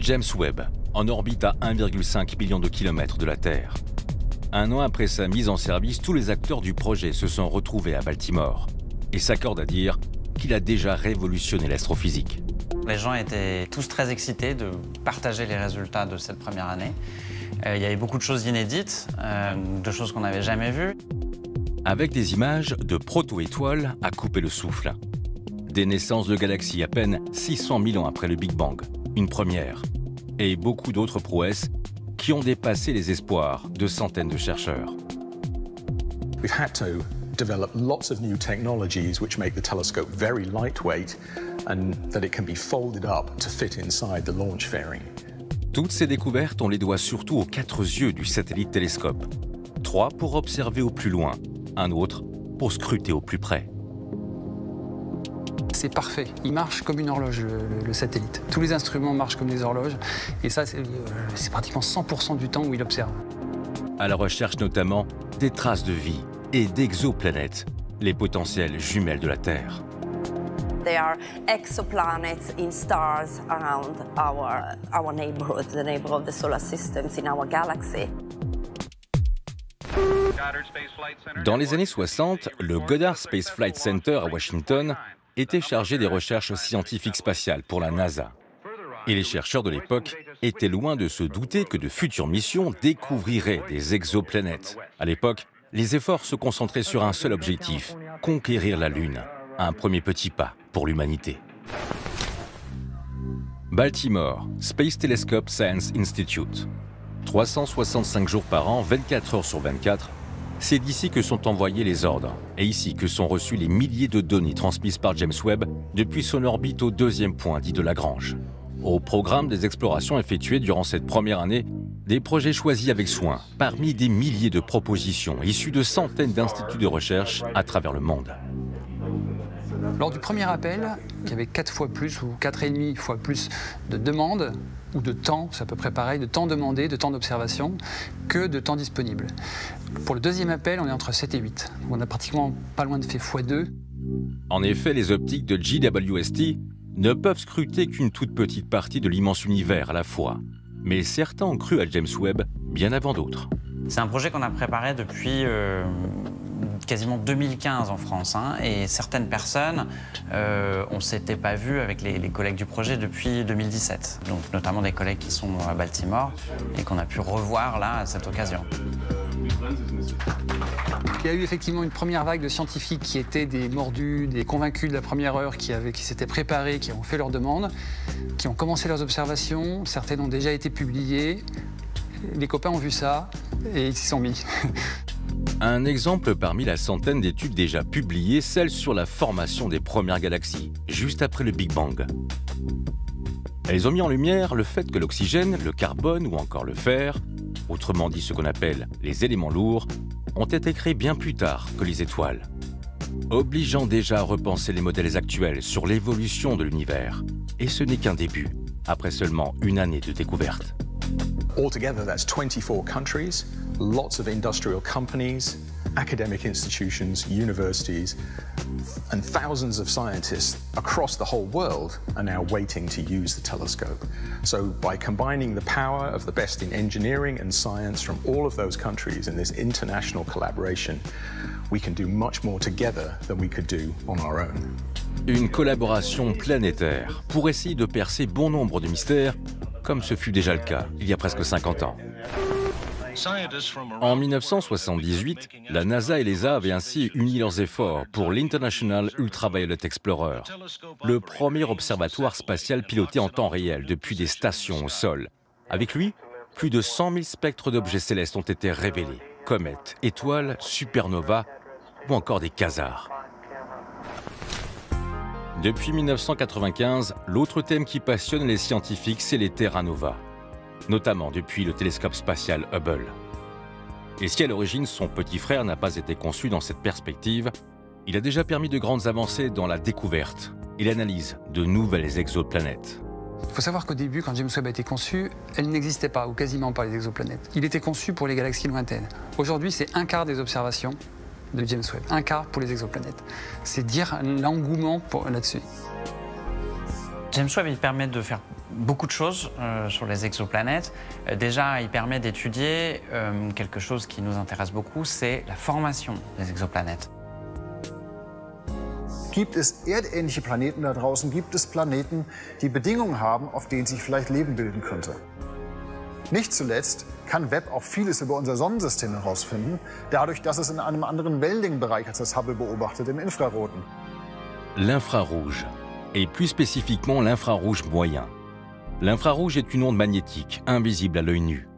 James Webb, en orbite à 1,5 million de kilomètres de la Terre. Un an après sa mise en service, tous les acteurs du projet se sont retrouvés à Baltimore et s'accordent à dire qu'il a déjà révolutionné l'astrophysique. Les gens étaient tous très excités de partager les résultats de cette première année. Il y avait beaucoup de choses inédites, de choses qu'on n'avait jamais vues. Avec des images de proto-étoiles à couper le souffle. Des naissances de galaxies à peine 600 000 ans après le Big Bang, une première. Et beaucoup d'autres prouesses qui ont dépassé les espoirs de centaines de chercheurs. We've had to develop lots of new technologies which make the telescope very lightweight and that it can be folded up to fit inside the launch fairing. Toutes ces découvertes, on les doit surtout aux 4 yeux du satellite télescope. 3 pour observer au plus loin, un autre pour scruter au plus près. C'est parfait, il marche comme une horloge, le satellite. Tous les instruments marchent comme des horloges, et ça, c'est pratiquement 100% du temps où il observe. À la recherche notamment des traces de vie et d'exoplanètes, les potentielles jumelles de la Terre. There are exoplanets in stars around our neighborhood, the neighborhood of the solar systems in our galaxy. Dans les années 60, le Goddard Space Flight Center à Washington était chargé des recherches scientifiques spatiales pour la NASA. Et les chercheurs de l'époque étaient loin de se douter que de futures missions découvriraient des exoplanètes. À l'époque, les efforts se concentraient sur un seul objectif, conquérir la Lune. Un premier petit pas pour l'humanité. Baltimore, Space Telescope Science Institute. 365 jours par an, 24 heures sur 24, c'est d'ici que sont envoyés les ordres, et ici que sont reçues les milliers de données transmises par James Webb depuis son orbite au 2e point dit de Lagrange. Au programme des explorations effectuées durant cette première année, des projets choisis avec soin, parmi des milliers de propositions issues de centaines d'instituts de recherche à travers le monde. Lors du premier appel, il y avait 4 fois plus ou 4,5 fois plus de demandes ou de temps, c'est à peu près pareil, de temps demandé, de temps d'observation, que de temps disponible. Pour le deuxième appel, on est entre 7 et 8. On a pratiquement pas loin de fait x2. En effet, les optiques de JWST ne peuvent scruter qu'une toute petite partie de l'immense univers à la fois. Mais certains ont cru à James Webb bien avant d'autres. C'est un projet qu'on a préparé depuis quasiment 2015 en France. Et certaines personnes, on ne s'était pas vu avec les collègues du projet depuis 2017. Donc notamment des collègues qui sont à Baltimore et qu'on a pu revoir là à cette occasion. Il y a eu effectivement une première vague de scientifiques qui étaient des mordus, des convaincus de la première heure, qui s'étaient préparés, qui ont fait leurs demandes, qui ont commencé leurs observations. Certaines ont déjà été publiées. Les copains ont vu ça et ils s'y sont mis. Un exemple parmi la centaine d'études déjà publiées, celle sur la formation des premières galaxies, juste après le Big Bang. Elles ont mis en lumière le fait que l'oxygène, le carbone ou encore le fer, autrement dit ce qu'on appelle les éléments lourds, ont été créés bien plus tard que les étoiles, obligeant déjà à repenser les modèles actuels sur l'évolution de l'univers. Et ce n'est qu'un début, après seulement une année de découverte. Altogether, that's 24 countries, lots of industrial companies, academic institutions, universities, and thousands of scientists across the whole world are now waiting to use the telescope. So by combining the power of the best in engineering and science from all of those countries in this international collaboration, we can do much more together than we could do on our own. Une collaboration planétaire pour essayer de percer bon nombre de mystères, comme ce fut déjà le cas il y a presque 50 ans. En 1978, la NASA et l'ESA avaient ainsi uni leurs efforts pour l'International Ultraviolet Explorer, le premier observatoire spatial piloté en temps réel depuis des stations au sol. Avec lui, plus de 100 000 spectres d'objets célestes ont été révélés, comètes, étoiles, supernovas ou encore des quasars. Depuis 1995, l'autre thème qui passionne les scientifiques, c'est les Terra Nova, notamment depuis le télescope spatial Hubble. Et si à l'origine son petit frère n'a pas été conçu dans cette perspective, il a déjà permis de grandes avancées dans la découverte et l'analyse de nouvelles exoplanètes. Il faut savoir qu'au début, quand James Webb a été conçu, elle n'existait pas, ou quasiment pas, les exoplanètes. Il était conçu pour les galaxies lointaines. Aujourd'hui, c'est un quart des observations de James Webb, un quart pour les exoplanètes. C'est dire l'engouement là-dessus. James Webb, il permet de faire beaucoup de choses sur les exoplanètes. Déjà, il permet d'étudier quelque chose qui nous intéresse beaucoup, c'est la formation des exoplanètes. Gibt es erdähnliche Planeten da draußen? Gibt es Planeten, die Bedingungen haben, auf denen sich vielleicht Leben bilden könnte? Nicht zuletzt kann Webb auch vieles über unser Sonnensystem herausfinden, dadurch, dass es in einem anderen Wellenlängenbereich als das Hubble beobachtet, im Infraroten. L'infrarouge, et plus spécifiquement l'infrarouge moyen. L'infrarouge est une onde magnétique, invisible à l'œil nu.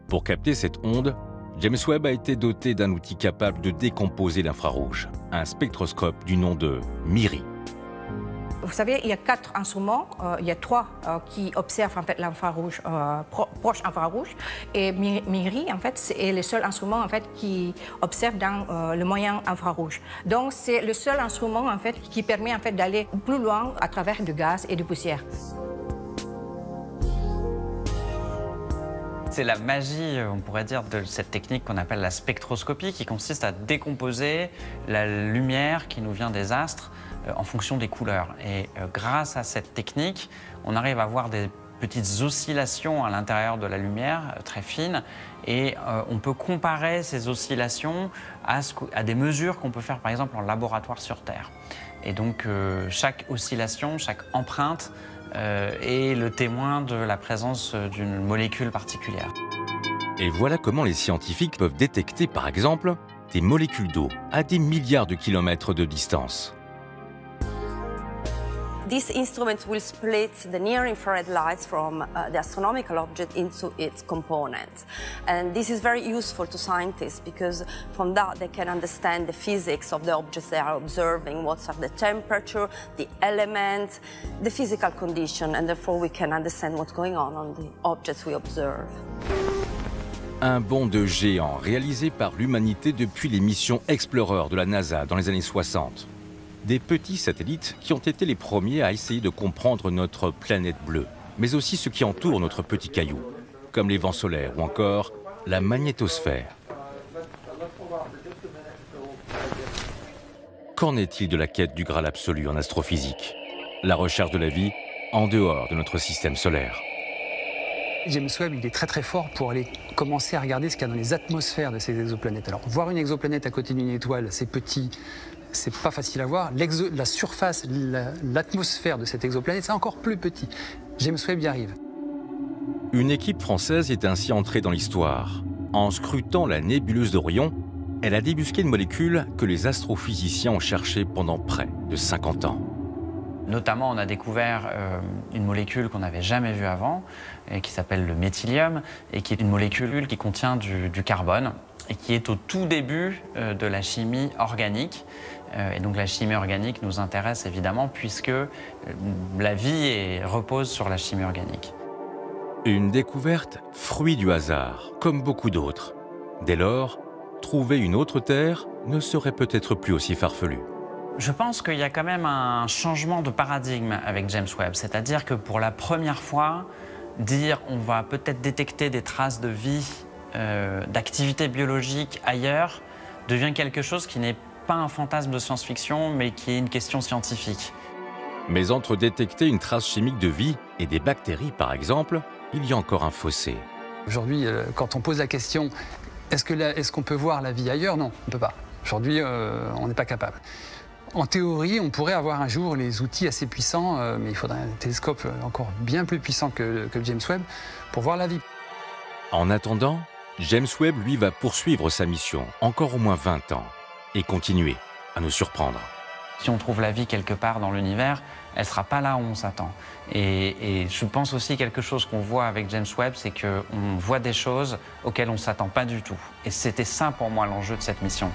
Pour capter cette onde, James Webb a été doté d'un outil capable de décomposer l'infrarouge, un spectroscope du nom de MIRI. Vous savez, il y a 4 instruments. Il y a 3 qui observent en fait l'infrarouge, proche infrarouge, et MIRI en fait c'est le seul instrument en fait qui observe dans le moyen infrarouge. Donc c'est le seul instrument en fait qui permet en fait d'aller plus loin à travers du gaz et de poussière. C'est la magie, on pourrait dire, de cette technique qu'on appelle la spectroscopie, qui consiste à décomposer la lumière qui nous vient des astres en fonction des couleurs. Et grâce à cette technique, on arrive à voir des petites oscillations à l'intérieur de la lumière, très fines, et on peut comparer ces oscillations à des mesures qu'on peut faire, par exemple, en laboratoire sur Terre. Et donc, chaque oscillation, chaque empreinte, est le témoin de la présence d'une molécule particulière. Et voilà comment les scientifiques peuvent détecter, par exemple, des molécules d'eau à des milliards de kilomètres de distance. These instruments will split the near-infrared lights from the astronomical object into its components. And this is very useful to scientists because from that they can understand the physics of the objects they are observing, what are the temperature, the elements, the physical condition, and therefore we can understand what's going on the objects we observe. Un bond de géant réalisé par l'humanité depuis les missions Explorer de la NASA dans les années 60. Des petits satellites qui ont été les premiers à essayer de comprendre notre planète bleue, mais aussi ce qui entoure notre petit caillou, comme les vents solaires ou encore la magnétosphère. Qu'en est-il de la quête du Graal absolu en astrophysique? La recherche de la vie en dehors de notre système solaire. James Webb, il est très fort pour aller commencer à regarder ce qu'il y a dans les atmosphères de ces exoplanètes. Alors, voir une exoplanète à côté d'une étoile, c'est petit, c'est pas facile à voir. La surface, l'atmosphère de cette exoplanète, c'est encore plus petit. James Webb y arrive. Une équipe française est ainsi entrée dans l'histoire. En scrutant la nébuleuse d'Orion, elle a débusqué une molécule que les astrophysiciens ont cherchée pendant près de 50 ans. Notamment, on a découvert une molécule qu'on n'avait jamais vue avant, et qui s'appelle le méthylium, et qui est une molécule qui contient du carbone, et qui est au tout début de la chimie organique. Et donc la chimie organique nous intéresse évidemment, puisque la vie repose sur la chimie organique. Une découverte fruit du hasard, comme beaucoup d'autres. Dès lors, trouver une autre Terre ne serait peut-être plus aussi farfelu. Je pense qu'il y a quand même un changement de paradigme avec James Webb, c'est-à-dire que pour la première fois, dire on va peut-être détecter des traces de vie, d'activité biologique ailleurs, devient quelque chose qui n'est pas un fantasme de science-fiction, mais qui est une question scientifique. Mais entre détecter une trace chimique de vie et des bactéries, par exemple, il y a encore un fossé. Aujourd'hui, quand on pose la question, est-ce qu'on peut voir la vie ailleurs? Non, on ne peut pas. Aujourd'hui, on n'est pas capable. En théorie, on pourrait avoir un jour les outils assez puissants, mais il faudrait un télescope encore bien plus puissant que James Webb pour voir la vie. En attendant, James Webb, lui, va poursuivre sa mission, encore au moins 20 ans, et continuer à nous surprendre. Si on trouve la vie quelque part dans l'univers, elle ne sera pas là où on s'attend. Et je pense aussi quelque chose qu'on voit avec James Webb, c'est qu'on voit des choses auxquelles on ne s'attend pas du tout. Et c'était ça pour moi l'enjeu de cette mission.